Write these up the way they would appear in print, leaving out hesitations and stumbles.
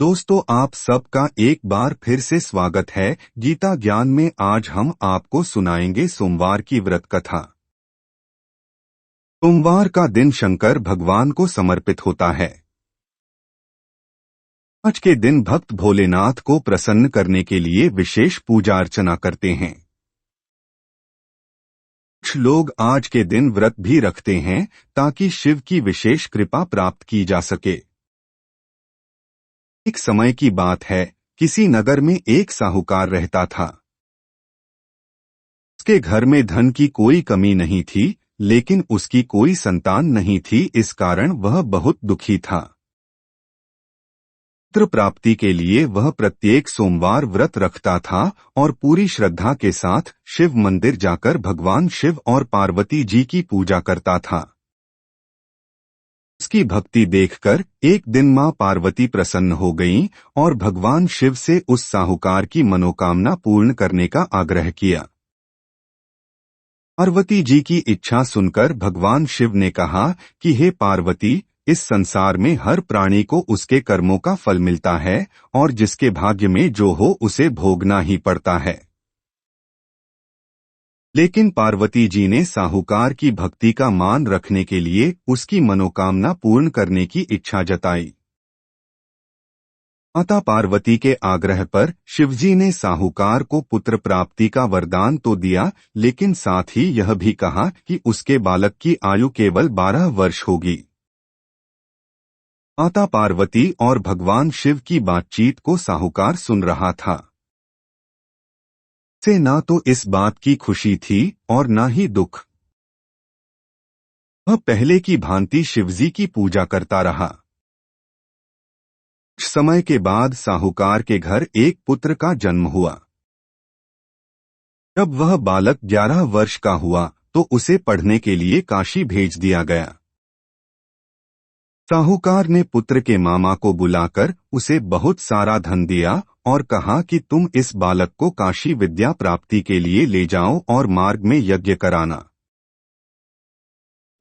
दोस्तों, आप सबका एक बार फिर से स्वागत है गीता ज्ञान में। आज हम आपको सुनाएंगे सोमवार की व्रत कथा। सोमवार का दिन शंकर भगवान को समर्पित होता है। आज के दिन भक्त भोलेनाथ को प्रसन्न करने के लिए विशेष पूजा अर्चना करते हैं। कुछ लोग आज के दिन व्रत भी रखते हैं ताकि शिव की विशेष कृपा प्राप्त की जा सके। एक समय की बात है, किसी नगर में एक साहूकार रहता था। उसके घर में धन की कोई कमी नहीं थी, लेकिन उसकी कोई संतान नहीं थी। इस कारण वह बहुत दुखी था। पुत्र प्राप्ति के लिए वह प्रत्येक सोमवार व्रत रखता था और पूरी श्रद्धा के साथ शिव मंदिर जाकर भगवान शिव और पार्वती जी की पूजा करता था। उसकी भक्ति देखकर एक दिन मां पार्वती प्रसन्न हो गईं और भगवान शिव से उस साहूकार की मनोकामना पूर्ण करने का आग्रह किया। पार्वती जी की इच्छा सुनकर भगवान शिव ने कहा कि हे पार्वती, इस संसार में हर प्राणी को उसके कर्मों का फल मिलता है और जिसके भाग्य में जो हो उसे भोगना ही पड़ता है। लेकिन पार्वती जी ने साहूकार की भक्ति का मान रखने के लिए उसकी मनोकामना पूर्ण करने की इच्छा जताई। माता पार्वती के आग्रह पर शिवजी ने साहूकार को पुत्र प्राप्ति का वरदान तो दिया, लेकिन साथ ही यह भी कहा कि उसके बालक की आयु केवल 12 वर्ष होगी। माता पार्वती और भगवान शिव की बातचीत को साहूकार सुन रहा था। से ना तो इस बात की खुशी थी और ना ही दुख। वह पहले की भांति शिवजी की पूजा करता रहा। कुछ समय के बाद साहूकार के घर एक पुत्र का जन्म हुआ। जब वह बालक 11 वर्ष का हुआ तो उसे पढ़ने के लिए काशी भेज दिया गया। साहूकार ने पुत्र के मामा को बुलाकर उसे बहुत सारा धन दिया और कहा कि तुम इस बालक को काशी विद्या प्राप्ति के लिए ले जाओ और मार्ग में यज्ञ कराना।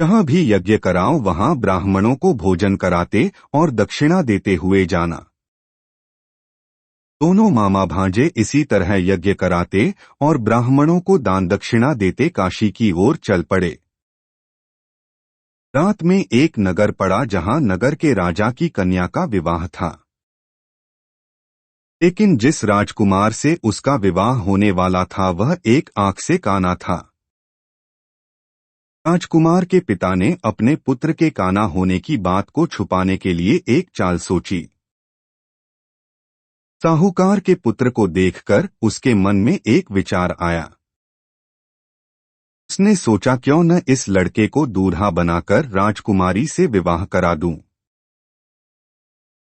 जहाँ भी यज्ञ कराओ वहाँ ब्राह्मणों को भोजन कराते और दक्षिणा देते हुए जाना। दोनों मामा भांजे इसी तरह यज्ञ कराते और ब्राह्मणों को दान दक्षिणा देते काशी की ओर चल पड़े। रात में एक नगर पड़ा जहाँ नगर के राजा की कन्या का विवाह था। लेकिन जिस राजकुमार से उसका विवाह होने वाला था वह एक आंख से काना था। राजकुमार के पिता ने अपने पुत्र के काना होने की बात को छुपाने के लिए एक चाल सोची। साहूकार के पुत्र को देखकर उसके मन में एक विचार आया। उसने सोचा, क्यों न इस लड़के को दूल्हा बनाकर राजकुमारी से विवाह करा दूं।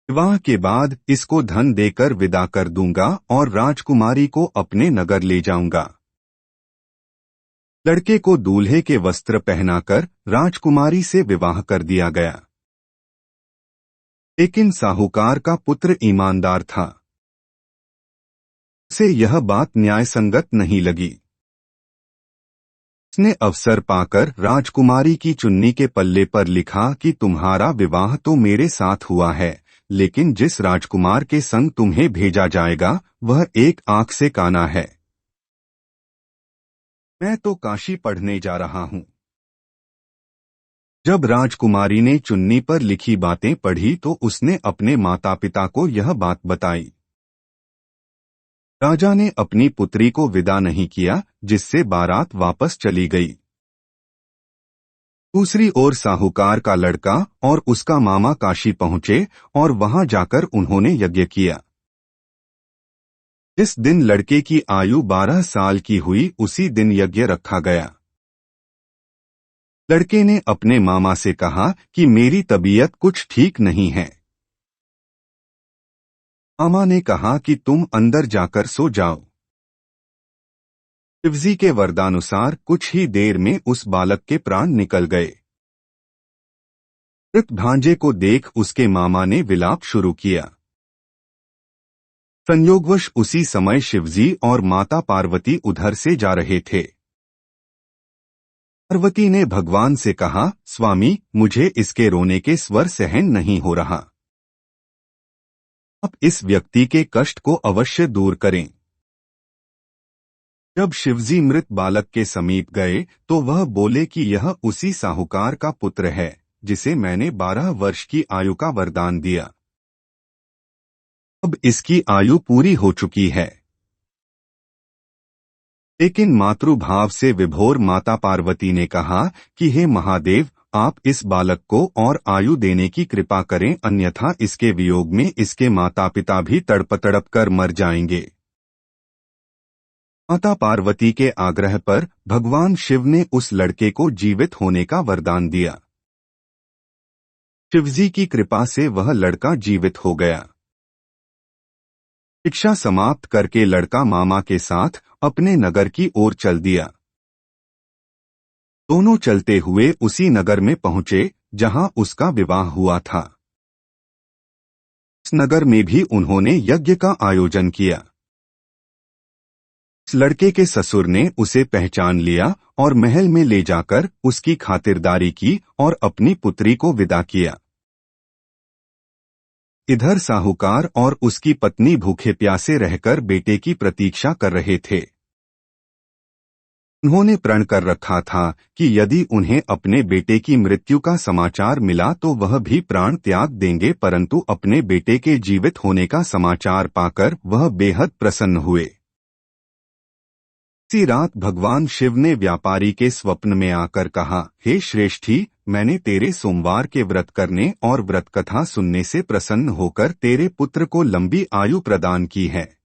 विवाह के बाद इसको धन देकर विदा कर दूंगा और राजकुमारी को अपने नगर ले जाऊंगा। लड़के को दूल्हे के वस्त्र पहनाकर राजकुमारी से विवाह कर दिया गया। लेकिन साहूकार का पुत्र ईमानदार था। उसे यह बात न्यायसंगत नहीं लगी। उसने अवसर पाकर राजकुमारी की चुन्नी के पल्ले पर लिखा कि तुम्हारा विवाह तो मेरे साथ हुआ है, लेकिन जिस राजकुमार के संग तुम्हें भेजा जाएगा वह एक आंख से काना है। मैं तो काशी पढ़ने जा रहा हूँ। जब राजकुमारी ने चुन्नी पर लिखी बातें पढ़ी तो उसने अपने माता पिता को यह बात बताई। राजा ने अपनी पुत्री को विदा नहीं किया, जिससे बारात वापस चली गई। दूसरी ओर साहूकार का लड़का और उसका मामा काशी पहुंचे और वहां जाकर उन्होंने यज्ञ किया। जिस दिन लड़के की आयु 12 साल की हुई उसी दिन यज्ञ रखा गया। लड़के ने अपने मामा से कहा कि मेरी तबीयत कुछ ठीक नहीं है। मामा ने कहा कि तुम अंदर जाकर सो जाओ। शिवजी के वरदानुसार कुछ ही देर में उस बालक के प्राण निकल गए। मृत भांजे को देख उसके मामा ने विलाप शुरू किया। संयोगवश उसी समय शिवजी और माता पार्वती उधर से जा रहे थे। पार्वती ने भगवान से कहा, स्वामी, मुझे इसके रोने के स्वर सहन नहीं हो रहा। आप इस व्यक्ति के कष्ट को अवश्य दूर करें। जब शिवजी मृत बालक के समीप गए तो वह बोले कि यह उसी साहूकार का पुत्र है जिसे मैंने 12 वर्ष की आयु का वरदान दिया। अब इसकी आयु पूरी हो चुकी है। लेकिन मातृभाव से विभोर माता पार्वती ने कहा कि हे महादेव, आप इस बालक को और आयु देने की कृपा करें, अन्यथा इसके वियोग में इसके माता पिता भी तड़प तड़प कर मर जाएंगे। माता पार्वती के आग्रह पर भगवान शिव ने उस लड़के को जीवित होने का वरदान दिया। शिवजी की कृपा से वह लड़का जीवित हो गया। शिक्षा समाप्त करके लड़का मामा के साथ अपने नगर की ओर चल दिया। दोनों चलते हुए उसी नगर में पहुंचे जहां उसका विवाह हुआ था। इस नगर में भी उन्होंने यज्ञ का आयोजन किया। इस लड़के के ससुर ने उसे पहचान लिया और महल में ले जाकर उसकी खातिरदारी की और अपनी पुत्री को विदा किया। इधर साहूकार और उसकी पत्नी भूखे प्यासे रहकर बेटे की प्रतीक्षा कर रहे थे। उन्होंने प्रण कर रखा था कि यदि उन्हें अपने बेटे की मृत्यु का समाचार मिला तो वह भी प्राण त्याग देंगे, परंतु अपने बेटे के जीवित होने का समाचार पाकर वह बेहद प्रसन्न हुए। इसी रात भगवान शिव ने व्यापारी के स्वप्न में आकर कहा, हे श्रेष्ठी, मैंने तेरे सोमवार के व्रत करने और व्रत कथा सुनने से प्रसन्न होकर तेरे पुत्र को लंबी आयु प्रदान की है।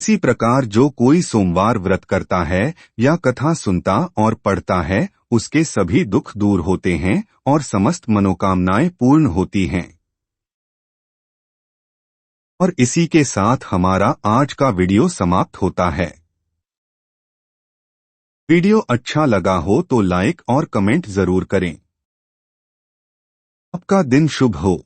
इसी प्रकार जो कोई सोमवार व्रत करता है या कथा सुनता और पढ़ता है, उसके सभी दुख दूर होते हैं और समस्त मनोकामनाएं पूर्ण होती हैं। और इसी के साथ हमारा आज का वीडियो समाप्त होता है। वीडियो अच्छा लगा हो तो लाइक और कमेंट जरूर करें। आपका दिन शुभ हो।